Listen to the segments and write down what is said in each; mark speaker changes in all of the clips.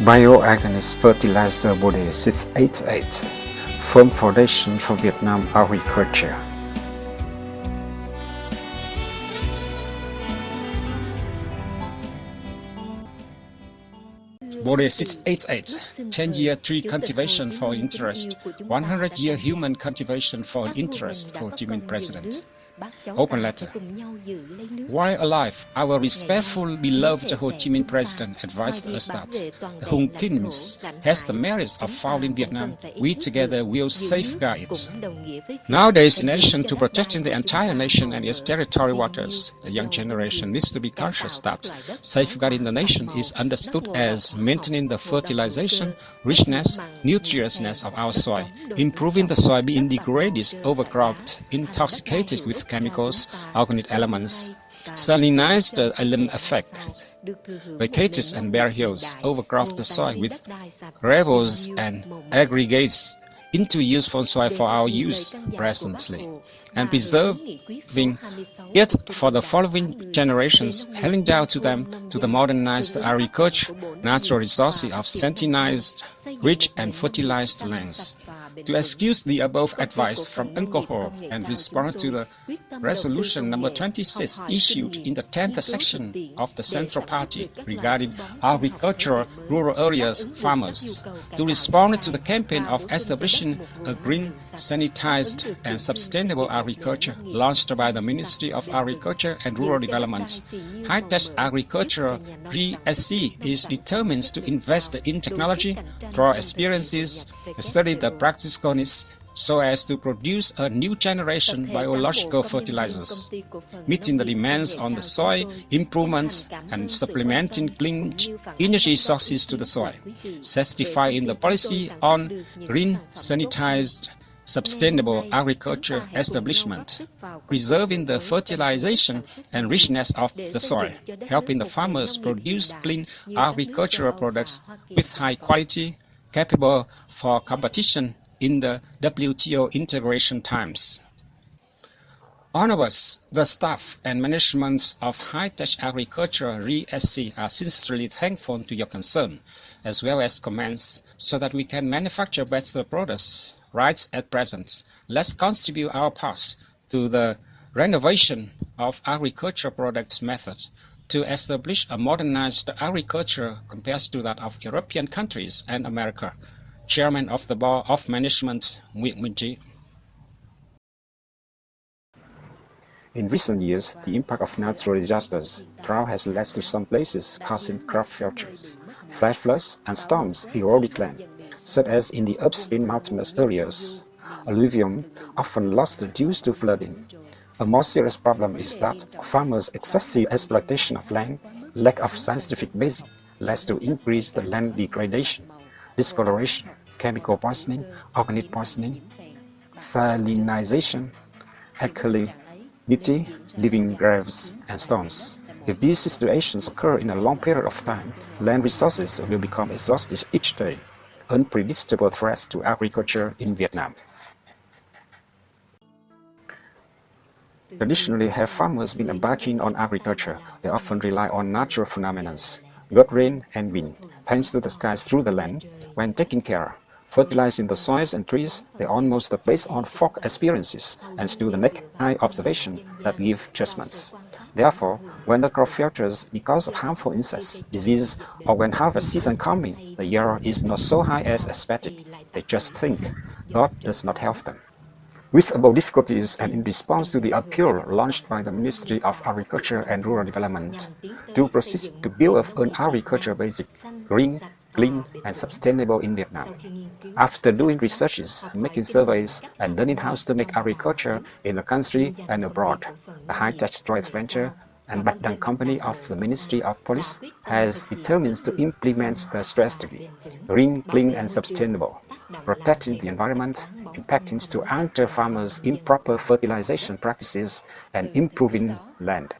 Speaker 1: Bioorganic fertilizer Bode 688, firm foundation for Vietnam agriculture.
Speaker 2: Bode 688, 10-year tree cultivation for interest, 100-year human cultivation for interest, Ho Chi Minh President. Open letter. While alive, our respectful beloved Ho Chi Minh President advised us that the Hung Kins has the merits of founding Vietnam. We together will safeguard it. Nowadays, in addition to protecting the entire nation and its territorial waters, the young generation needs to be conscious that safeguarding the nation is understood as maintaining the fertilization, richness, nutriousness of our soil, improving the soil being degraded, overcropped, intoxicated with chemicals, organic elements, salinized the alum effect, vacated and bare hills, overcropped the soil with gravels and aggregates into useful soil for our use presently, and preserving it for the following generations, handing down to them to the modernized agriculture, natural resources of salinized, rich and fertilized lands. To excuse the above advice from alcohol and respond to the resolution number 26 issued in the 10th section of the Central Party regarding agricultural rural areas farmers, to respond to the campaign of establishing a green, sanitized and sustainable agriculture launched by the Ministry of Agriculture and Rural Development, High-Tech Agriculture (RESC) is determined to invest in technology, draw experiences, study the practical needs, so as to produce a new generation biological fertilizers, meeting the demands on the soil improvements and supplementing clean energy sources to the soil, certifying the policy on green, sanitized, sustainable agriculture establishment, preserving the fertilization and richness of the soil, helping the farmers produce clean agricultural products with high quality, capable for competition in the WTO integration times. All of us, the staff and management of High-Tech Agriculture (RESC) are sincerely thankful to your concern, as well as comments, so that we can manufacture better products. Right at present, let's contribute our part to the renovation of agricultural products methods to establish a modernized agriculture compared to that of European countries and America. Chairman of the Board of Management, Nguyễn Minh Trí.
Speaker 1: In recent years, the impact of natural disasters, drought has led to some places causing crop failures. Flash floods and storms erode land, such as in the upstream mountainous areas. Alluvium often lost due to flooding. A more serious problem is that farmers' excessive exploitation of land, lack of scientific basis, leads to increased land degradation, discoloration, chemical poisoning, organic poisoning, salinization, alkalinity, living graves, and stones. If these situations occur in a long period of time, land resources will become exhausted each day, unpredictable threats to agriculture in Vietnam. Traditionally, have farmers been embarking on agriculture, they often rely on natural phenomena, good rain and wind, paints to the skies through the land. When taking care, fertilizing the soils and trees, they almost based on folk experiences and do the naked eye observation that give judgments. Therefore, when the crop fails because of harmful insects, diseases, or when harvest season coming, the yield is not so high as expected. They just think God does not help them. With above difficulties and in response to the appeal launched by the Ministry of Agriculture and Rural Development to proceed to build up an agriculture basic, green, clean, and sustainable in Vietnam. After doing researches, making surveys, and learning how to make agriculture in the country and abroad, the High-Tech Joint Venture and Bạch Đằng Company of the Ministry of Police has determined to implement the strategy, green, clean, and sustainable, protecting the environment, impacting to counter farmers' improper fertilization practices, and improving land.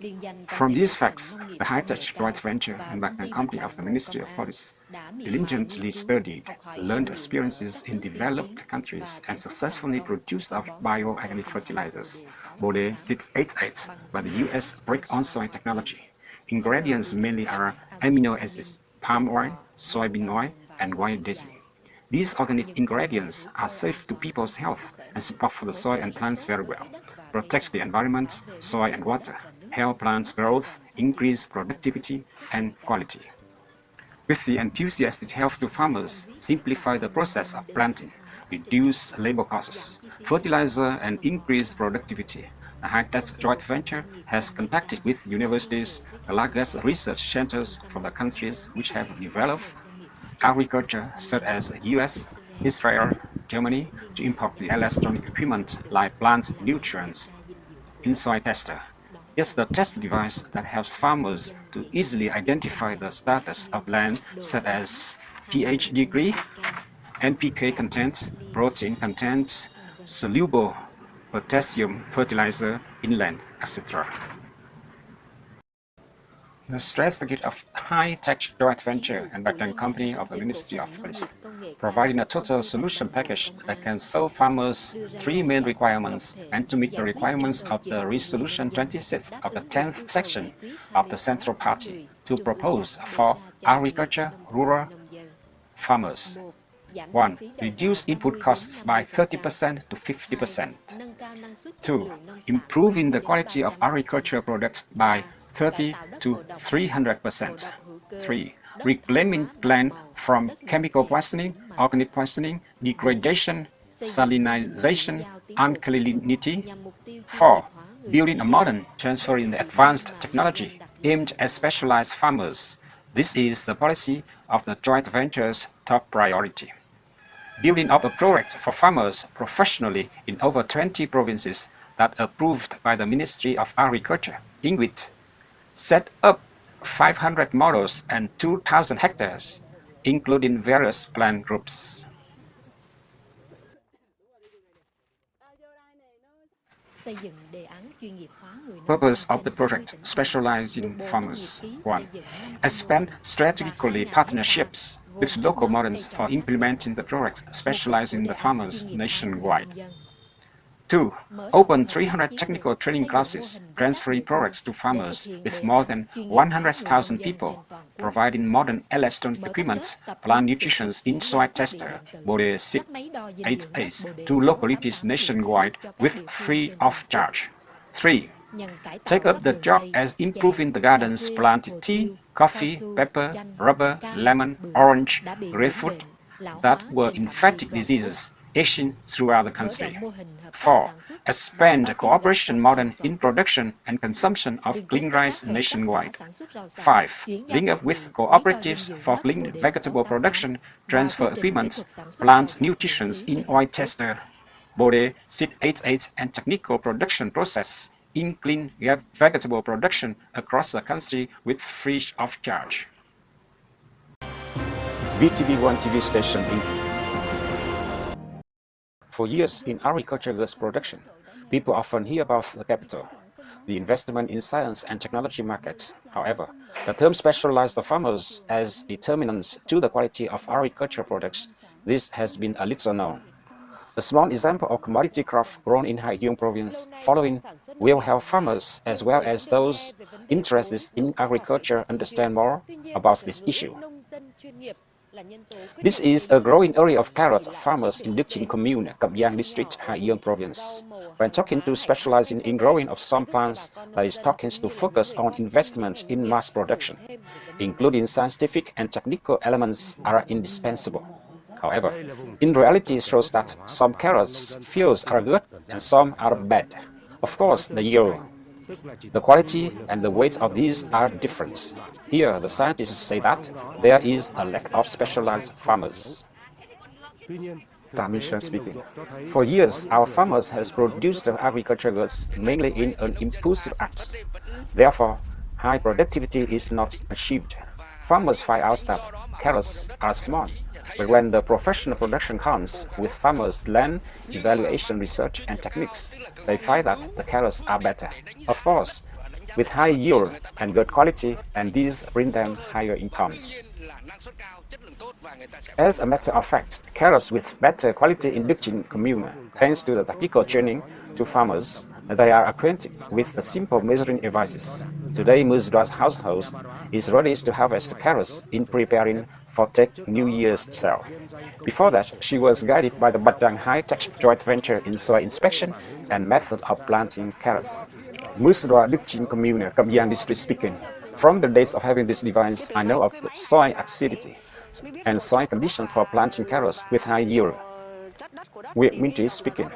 Speaker 1: From these facts, the High-Tech Joint Venture and Bạch Đằng Company of the Ministry of Police diligently studied, learned experiences in developed countries, and successfully produced bioorganic fertilizers, Bode 688, by the U.S. Brick on Soil technology. Ingredients mainly are amino acids, palm oil, soybean oil, and wild daisy. These organic ingredients are safe to people's health and support for the soil and plants very well, protects the environment, soil and water, help plants growth, increase productivity and quality. With the enthusiastic help to farmers, simplify the process of planting, reduce labor costs, fertilizer and increase productivity. The high-tech joint venture has contacted with universities, the largest research centers from the countries which have developed agriculture such as the US, Israel, Germany to import the electronic equipment like plant nutrients in soil tester. It's the test device that helps farmers to easily identify the status of land such as pH degree, NPK content, protein content, soluble potassium fertilizer in land, etc. The strategy of high-tech joint venture and backend company of the Ministry of Police, providing a total solution package that can solve farmers' three main requirements and to meet the requirements of the Resolution 26 of the 10th section of the Central Party to propose for agriculture rural farmers. 1. Reduce input costs by 30% to 50%. 2. Improving the quality of agricultural products by 30 to 300%. 3. Reclaiming land from chemical poisoning, organic poisoning, degradation, salinization, alkalinity. 4. Building a modern, transferring the advanced technology aimed at specialized farmers. This is the policy of the joint venture's top priority. Building up a project for farmers professionally in over 20 provinces that approved by the Ministry of Agriculture, INWIT, set up 500 models and 2,000 hectares, including various plant groups. Purpose of the project: specializing farmers. 1. Expand strategically partnerships with local models for implementing the project, specializing the farmers nationwide. 2. Open 300 technical training classes, transferring products to farmers with more than 100,000 people, providing modern electronic equipment, plant nutrition in soil tester, Bode 688 to localities nationwide with free of charge. 3. Take up the job as improving the gardens, planted tea, coffee, pepper, rubber, lemon, orange, grapefruit that were infected diseases aging throughout the country. 4. Expand cooperation modern in production and consumption of clean rice nationwide. 5. Link up with cooperatives for clean vegetable production, transfer equipment, plant nutrition in oil tester, Bode 688 and technical production process in clean vegetable production across the country with free of charge. VTV1 TV station For years in agriculture goods production, people often hear about the capital, the investment in science and technology market. However, the term specialized farmers as determinants to the quality of agricultural products, this has been a little known. A small example of commodity crop grown in Haikyong province following will help farmers as well as those interested in agriculture understand more about this issue. This is a growing area of carrot farmers in Đức Chinh Commune, Cẩm Giang District, Haikyong Province. When talking to specializing in growing of some plants, there is talking to focus on investment in mass production, including scientific and technical elements are indispensable. However, in reality it shows that some carrots fields are good and some are bad. Of course, the yield, the quality and the weight of these are different. Here, the scientists say that there is a lack of specialized farmers. Tan Minh speaking. For years, our farmers has produced agricultural goods mainly in an impulsive act. Therefore, high productivity is not achieved. Farmers find out that carrots are small, but when the professional production comes with farmers' land evaluation research and techniques, they find that the carrots are better. Of course, with high yield and good quality, and these bring them higher incomes. As a matter of fact, carrots with better quality in Đức Chinh Commune, thanks to the technical training to farmers, They are acquainted with the simple measuring devices. Today, Musdra's household is ready to harvest carrots in preparing for Tet New Year's sale. Before that, she was guided by the Badang high-tech joint venture in soil inspection and method of planting carrots. Musdra Đức Chin Commune, Cam Giang district speaking. From the days of having this device, I know of the soil acidity and soil condition for planting carrots with high yield. Minh Trí speaking.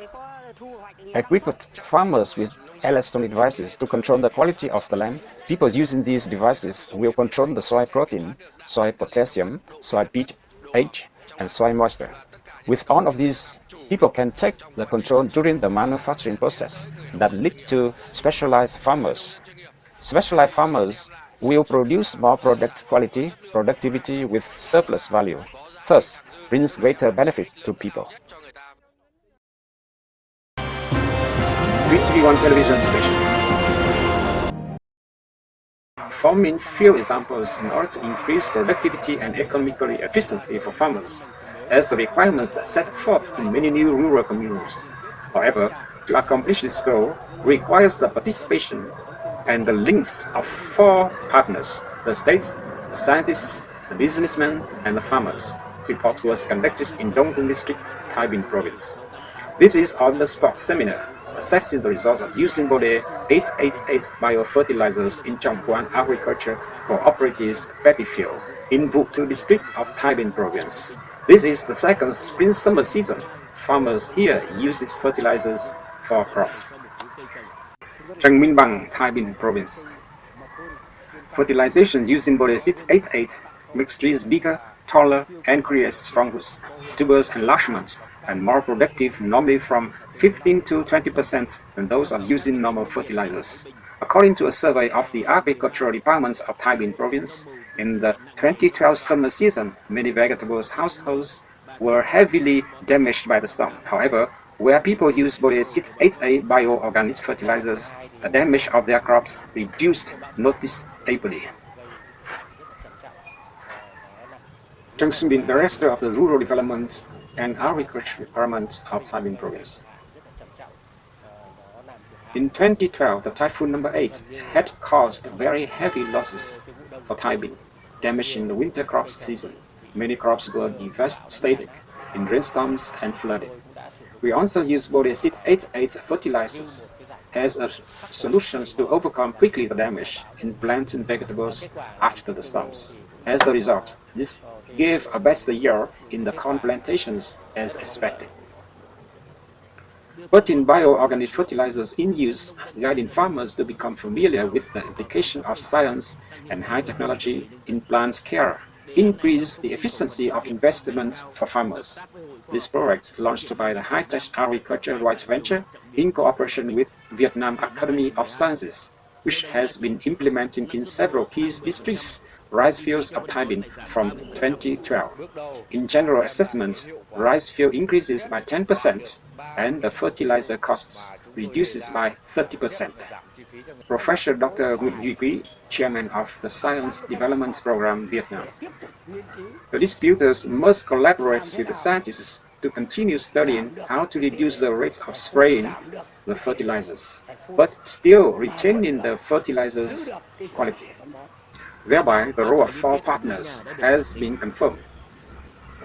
Speaker 1: Equipped farmers with electronic devices to control the quality of the land. People using these devices will control the soil protein, soil potassium, soil pH, and soil moisture. With all of these, people can take the control during the manufacturing process that lead to specialized farmers. Specialized farmers will produce more product quality, productivity with surplus value, thus brings greater benefits to people. VTV1 television station. Forming few examples in order to increase productivity and economical efficiency for farmers, as the requirements are set forth in many new rural communities. However, to accomplish this goal requires the participation and the links of four partners: the state, the scientists, the businessmen, and the farmers. Report was conducted in Dongtung District, Tai Binh Province. This is on the spot seminar assessing the results of using body 888 biofertilizers in Chongquan Agriculture Cooperative's paddy field in Vụt District of Tai Binh Province. This is the second spring-summer season. Farmers here use these fertilizers for crops. Trần Minh Bằng, Tai Binh Province. Fertilization using body 688 makes trees bigger, taller, and creates strong roots, tuberous enlargement, and more productive, normally from 15 to 20% than those of using normal fertilizers. According to a survey of the Agricultural Departments of Tai Binh Province, in the 2012 summer season, many vegetables households were heavily damaged by the storm. However, where people use body 688 bioorganic fertilizers, the damage of their crops reduced noticeably. Trần Xuân Bin, Director of the Rural Development and Agriculture Department of Tai Binh Province. In 2012, the typhoon number 8 had caused very heavy losses for Tai Binh, damaging the winter crops season. Many crops were devastated in rainstorms and flooding. We also use body 688 fertilizers as a solution to overcome quickly the damage in plants and vegetables after the storms. As a result, this gave a better yield in the corn plantations as expected. Putting bioorganic fertilizers in use, guiding farmers to become familiar with the application of science and high technology in plant care, increase the efficiency of investments for farmers. This project, launched by the High-Tech Agriculture Joint Venture in cooperation with Vietnam Academy of Sciences, which has been implemented in several key districts rice fields of Tai Binh from 2012. In general assessment, rice field increases by 10% and the fertilizer costs reduces by 30%. Professor Dr. Nguyễn Duy Quý, Chairman of the Science Development Program, Vietnam. The distributors must collaborate with the scientists to continue studying how to reduce the rate of spraying the fertilizers, but still retaining the fertilizer's quality. Thereby, the role of four partners has been confirmed.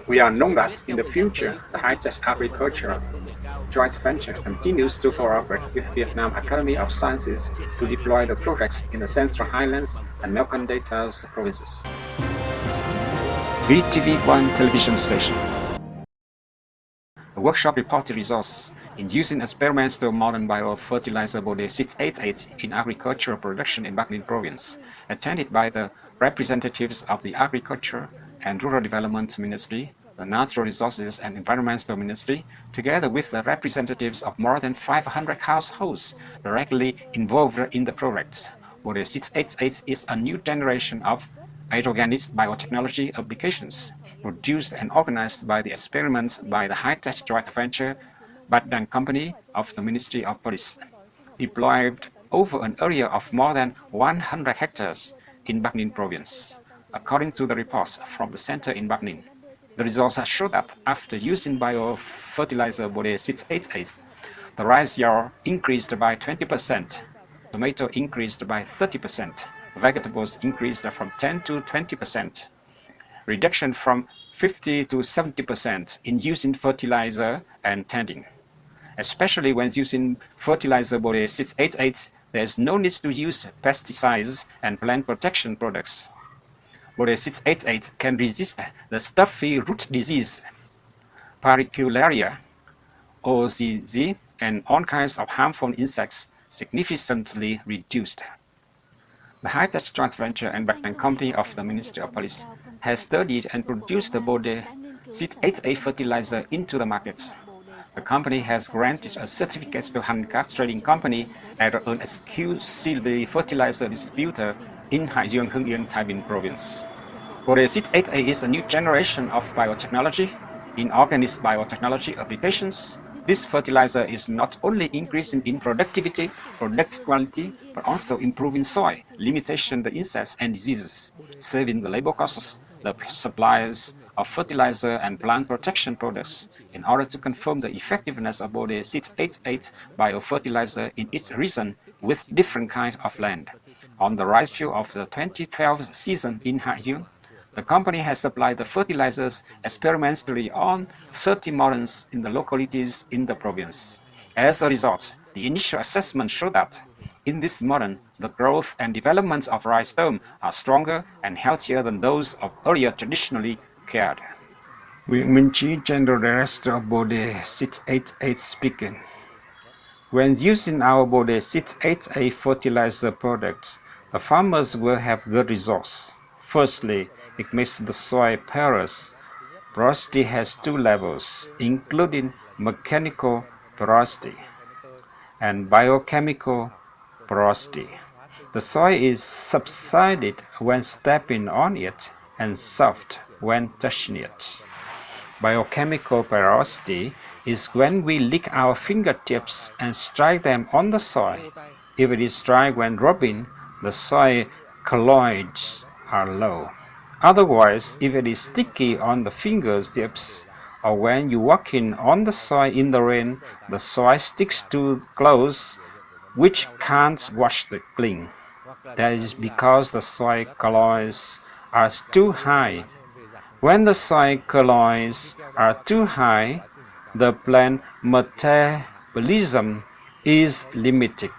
Speaker 1: We are known that in the future, the High-Tech Agriculture Joint Venture continues to cooperate with Vietnam Academy of Sciences to deploy the projects in the Central Highlands and Mekong Delta provinces. VTV1 television station. A workshop reported results in using experimental modern biofertilizer body 688 in agricultural production in Bắc Ninh Province, attended by the representatives of the Agriculture and Rural Development Ministry, the Natural Resources and Environmental Ministry, together with the representatives of more than 500 households directly involved in the project. Body 688 is a new generation of organic biotechnology applications, produced and organized by the experiments by the High-Tech Joint Venture Bát Đàn Company of the Ministry of Police, deployed over an area of more than 100 hectares in Bắc Ninh Province. According to the reports from the center in Bắc Ninh, the results show that after using biofertilizer body 688, The rice yield increased by 20%, tomato increased by 30%, vegetables increased from 10 to 20%, reduction from 50 to 70% in using fertilizer and tending. Especially when using fertilizer Bode 688, there is no need to use pesticides and plant protection products. Bode 688 can resist the stuffy root disease, paricularia, OZZ, and all kinds of harmful insects significantly reduced. The High-Tech Joint Venture and Development Company of the Ministry of Police has studied and produced the Bode 688 fertilizer into the market. The company has granted a certificate to Hancock Trading Company as an exclusive fertilizer distributor in Haijian, Hưng-Yên, Taibin Province. Bode 688 is a new generation of biotechnology. In organic biotechnology applications, this fertilizer is not only increasing in productivity, product quality, but also improving soil, limitation the insects and diseases, saving the labor costs, the suppliers of fertilizer and plant protection products. In order to confirm the effectiveness of Bode 688 biofertilizer in each region with different kinds of land. On the rice field of the 2012 season in Haijian, the company has supplied the fertilizers experimentally on 30 mountains in the localities in the province. As a result, the initial assessment showed that in this mountain, the growth and development of rice stem are stronger and healthier than those of earlier traditionally cared. Nguyễn Minh Trí, General Director of Bode 688 speaking. When using our Bode 688 fertilizer products, the farmers will have good results. Firstly, it makes the soil porous. Porosity has two levels, including mechanical porosity and biochemical porosity. The soil is subsided when stepping on it and soft when touching it. Biochemical porosity is when we lick our fingertips and strike them on the soil. If it is dry when rubbing, the soil colloids are low. Otherwise, if it is sticky on the fingertips or when you walking on the soil in the rain, the soil sticks to clothes which can't wash clean. That is because the soil colloids are too high. When the soil colloids are too high, the plant metabolism is limited.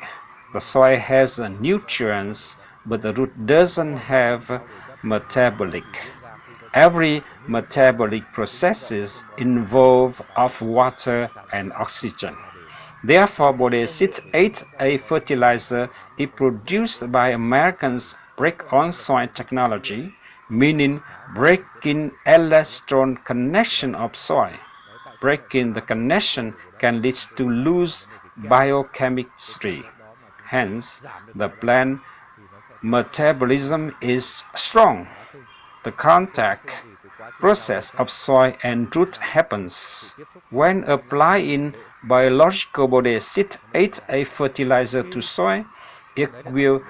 Speaker 1: The soil has nutrients, but the root doesn't have metabolic. Every metabolic processes involve of water and oxygen. Therefore, Bode 688 fertilizer is produced by Americans' break-on soil technology, meaning breaking electron connection of soil. Breaking the connection can lead to loose biochemistry. Hence, the plant metabolism is strong. The contact process of soil and root happens. When applying biological Bode 688 fertilizer to soil, it will